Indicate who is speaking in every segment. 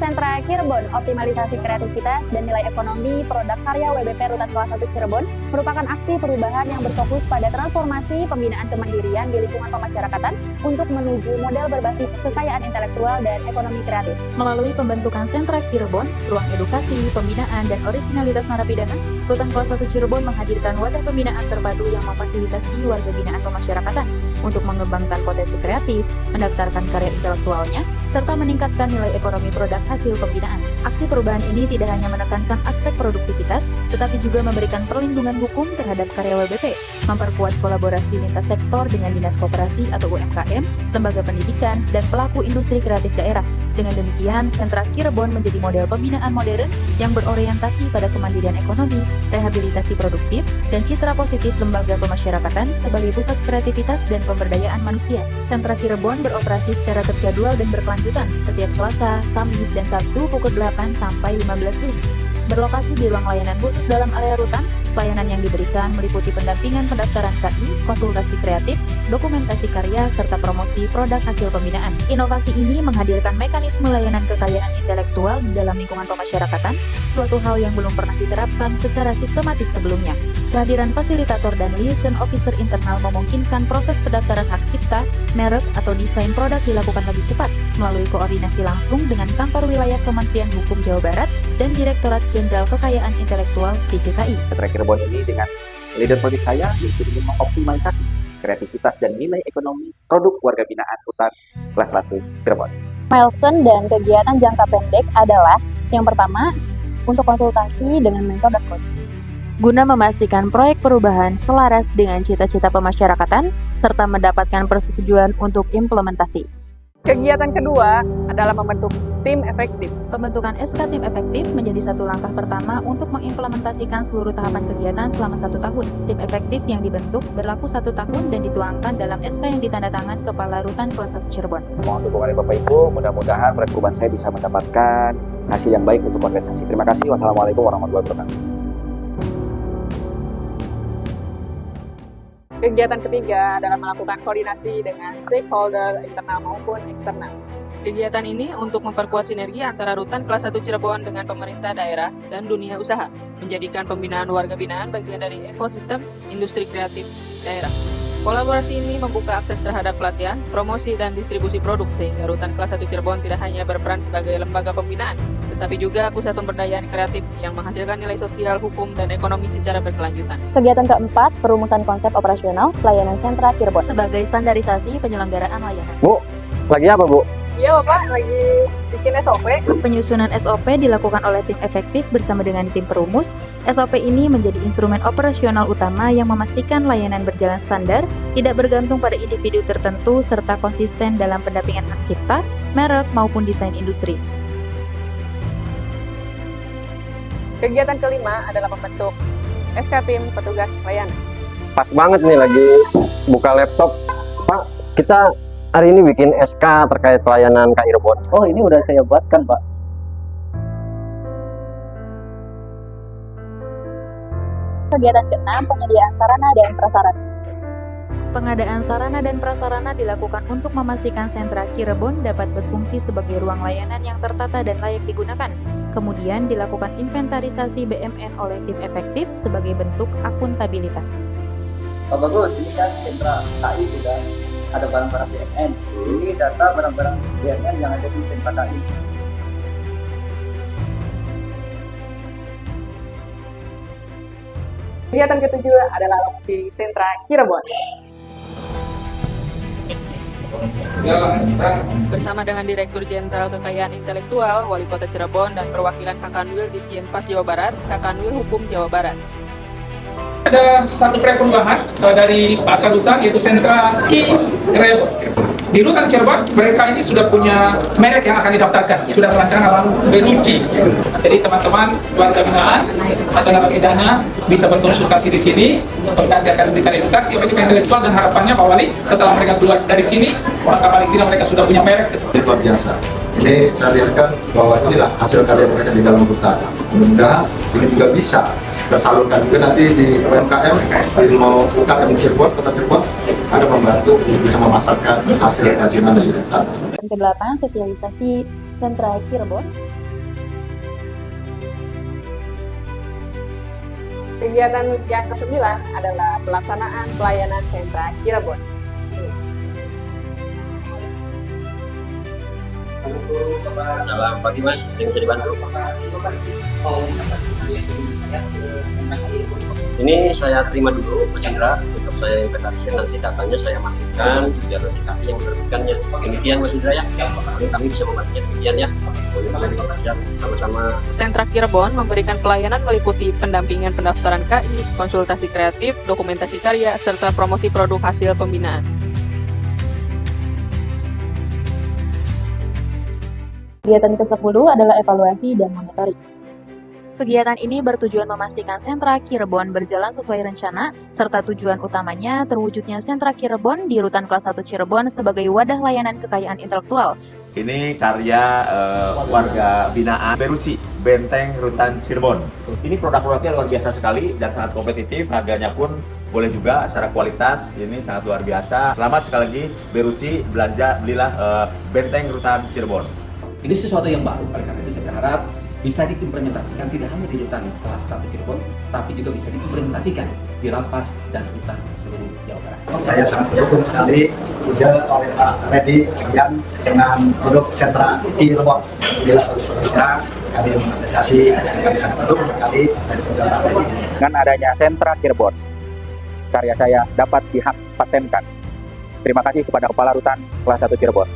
Speaker 1: Sentra Cirebon, optimalisasi kreativitas dan nilai ekonomi produk karya WBP Rutan Kelas 1 Cirebon merupakan aksi perubahan yang berfokus pada transformasi pembinaan kemandirian di lingkungan pemasyarakatan untuk menuju model berbasis kekayaan intelektual dan ekonomi kreatif. Melalui pembentukan Sentra Cirebon, ruang edukasi, pembinaan, dan orisinalitas narapidana, Rutan Kelas 1 Cirebon menghadirkan wadah pembinaan terpadu yang memfasilitasi warga binaan pemasyarakatan untuk mengembangkan potensi kreatif, mendaftarkan karya intelektualnya, serta meningkatkan nilai ekonomi produk hasil pembinaan. Aksi perubahan ini tidak hanya menekankan aspek produktivitas, tetapi juga memberikan perlindungan hukum terhadap karya WBP, memperkuat kolaborasi lintas sektor dengan dinas koperasi atau UMKM, lembaga pendidikan, dan pelaku industri kreatif daerah. Dengan demikian, Sentra Cirebon menjadi model pembinaan modern yang berorientasi pada kemandirian ekonomi, rehabilitasi produktif, dan citra positif lembaga pemasyarakatan sebagai pusat kreativitas dan pemberdayaan manusia. Sentra Cirebon beroperasi secara terjadwal dan berkelanjutan setiap Selasa, Kamis, dan Sabtu pukul 8 sampai 15 WIB. Berlokasi di ruang layanan khusus dalam area rutan, pelayanan yang diberikan meliputi pendampingan pendaftaran KI, konsultasi kreatif, dokumentasi karya, serta promosi produk hasil pembinaan. Inovasi ini menghadirkan mekanisme layanan kekayaan intelektual di dalam lingkungan pemasyarakatan, suatu hal yang belum pernah diterapkan secara sistematis sebelumnya. Kehadiran fasilitator dan liaison officer internal memungkinkan proses pendaftaran hak cipta, merek, atau desain produk dilakukan lebih cepat melalui koordinasi langsung dengan kantor wilayah Kementerian Hukum Jawa Barat dan Direktorat Jenderal Kekayaan Intelektual DJKI.
Speaker 2: Sentra Cirebon ini dengan leader proyek saya yaitu ingin mengoptimalisasi kreativitas dan nilai ekonomi produk warga binaan Rutan Kelas 1 Cirebon.
Speaker 1: Milestone dan kegiatan jangka pendek adalah yang pertama, untuk konsultasi dengan mentor dan coach, guna memastikan proyek perubahan selaras dengan cita-cita pemasyarakatan serta mendapatkan persetujuan untuk implementasi.
Speaker 3: Kegiatan kedua adalah membentuk tim efektif.
Speaker 1: Pembentukan SK Tim Efektif menjadi satu langkah pertama untuk mengimplementasikan seluruh tahapan kegiatan selama 1 tahun. Tim efektif yang dibentuk berlaku 1 tahun dan dituangkan dalam SK yang ditandatangan Kepala Rutan Kelas 1 Cirebon.
Speaker 2: Mohon dukungan Bapak Ibu, mudah-mudahan proyek perubahan saya bisa mendapatkan hasil yang baik untuk organisasi. Terima kasih. Wassalamualaikum warahmatullahi wabarakatuh.
Speaker 3: Kegiatan ketiga adalah melakukan koordinasi dengan stakeholder internal maupun eksternal. Kegiatan ini untuk memperkuat sinergi antara Rutan Kelas 1 Cirebon dengan pemerintah daerah dan dunia usaha, menjadikan pembinaan warga binaan bagian dari ekosistem industri kreatif daerah. Kolaborasi ini membuka akses terhadap pelatihan, promosi, dan distribusi produk sehingga Rutan Kelas 1 Cirebon tidak hanya berperan sebagai lembaga pembinaan, tetapi juga pusat pemberdayaan kreatif yang menghasilkan nilai sosial, hukum, dan ekonomi secara berkelanjutan.
Speaker 1: Kegiatan keempat, perumusan konsep operasional pelayanan Sentra Cirebon sebagai standarisasi penyelenggaraan layanan.
Speaker 2: Bu, lagi apa Bu?
Speaker 3: Iya Bapak, lagi bikin SOP.
Speaker 1: Penyusunan SOP dilakukan oleh tim efektif bersama dengan tim perumus. SOP ini menjadi instrumen operasional utama yang memastikan layanan berjalan standar, tidak bergantung pada individu tertentu, serta konsisten dalam pendampingan hak cipta, merek, maupun desain industri.
Speaker 3: Kegiatan kelima adalah membentuk SK Tim Petugas Layanan.
Speaker 4: Pas banget nih lagi buka laptop, Pak, kita hari ini bikin SK terkait pelayanan KI Cirebon.
Speaker 5: Oh, ini udah saya buatkan, Pak.
Speaker 1: Kegiatan ke-6, penyediaan sarana dan prasarana. Pengadaan sarana dan prasarana dilakukan untuk memastikan Sentra Cirebon dapat berfungsi sebagai ruang layanan yang tertata dan layak digunakan. Kemudian dilakukan inventarisasi BMN oleh tim efektif sebagai bentuk akuntabilitas.
Speaker 5: Pak Bagus, ini kan sentra KI sudah ada barang-barang BMN. Ini data barang-barang BMN yang ada di sentra KI.
Speaker 3: Kegiatan ketujuh adalah lokasi Sentra Cirebon. Bersama dengan Direktur Jenderal Kekayaan Intelektual, Wali Kota Cirebon, dan perwakilan Kakanwil di Jenpas Jawa Barat, Kakanwil Hukum Jawa Barat.
Speaker 6: Ada satu proyek perubahan dari Pak Kadutan, yaitu Sentra Cirebon. Di Rutan Cirebon, mereka ini sudah punya merek yang akan didaftarkan, sudah terancang dalam beruji. Jadi teman-teman warga binaan atau narapidana bisa berkonsultasi di sini, nanti akan diberikan edukasi oleh intelektual, dan harapannya Pak Wali setelah mereka keluar dari sini, maka paling tidak mereka sudah punya merek.
Speaker 7: Luar biasa. Ini saya lihatkan bahwa inilah hasil karya mereka di dalam hutan. Mudah-mudahan ini juga bisa tersalurkan juga nanti di UMKM, di mau UKM Cirebon, Kota Cirebon, ada membantu untuk bisa memasarkan hasil kerajinan dari hutan.
Speaker 1: Yang ke-8, sosialisasi Sentra Cirebon.
Speaker 3: Kegiatan yang ke-9 adalah pelaksanaan pelayanan Sentra Cirebon.
Speaker 4: Selamat pagi Mas, yang bisa dibantu? Ini saya terima dulu Mas Indra, untuk saya inventarisir, nanti datanya saya masukkan biar nanti kami yang menerbitkannya. Demikian Mas Indra ya, kami bisa membantunya demikian ya. Siap, sama-sama.
Speaker 3: Sentra Cirebon memberikan pelayanan meliputi pendampingan pendaftaran KI, konsultasi kreatif, dokumentasi karya, serta promosi produk hasil pembinaan.
Speaker 1: Kegiatan ke-10 adalah evaluasi dan monitoring. Kegiatan ini bertujuan memastikan Sentra Cirebon berjalan sesuai rencana, serta tujuan utamanya terwujudnya Sentra Cirebon di Rutan Kelas 1 Cirebon sebagai wadah layanan kekayaan intelektual.
Speaker 8: Ini karya warga binaan Beruci, Benteng Rutan Cirebon. Ini produk-produknya luar biasa sekali dan sangat kompetitif, harganya pun boleh juga secara kualitas, ini sangat luar biasa. Selamat sekali lagi Beruci, belilah Benteng Rutan Cirebon.
Speaker 9: Ini sesuatu yang baru, oleh karena itu saya berharap bisa diimplementasikan tidak hanya di Rutan Kelas 1 Cirebon, tapi juga bisa diimplementasikan di lapas dan rutan seluruh Jawa Barat.
Speaker 7: Saya sangat mendukung sekali ide oleh Pak Reddy Kian dengan produk Sentra Cirebon. Bila terusnya kami mengapresiasi dan kami sangat mendukung sekali dari produk Pak Reddy ini.
Speaker 2: Dengan adanya Sentra Cirebon, karya saya dapat dihak patenkan. Terima kasih kepada Kepala Rutan Kelas 1 Cirebon.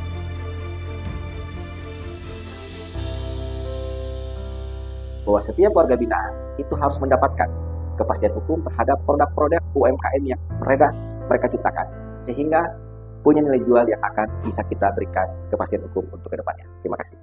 Speaker 2: Bahwa setiap warga binaan itu harus mendapatkan kepastian hukum terhadap produk-produk UMKM yang mereka ciptakan, sehingga punya nilai jual yang akan bisa kita berikan kepastian hukum untuk kedepannya. Terima kasih.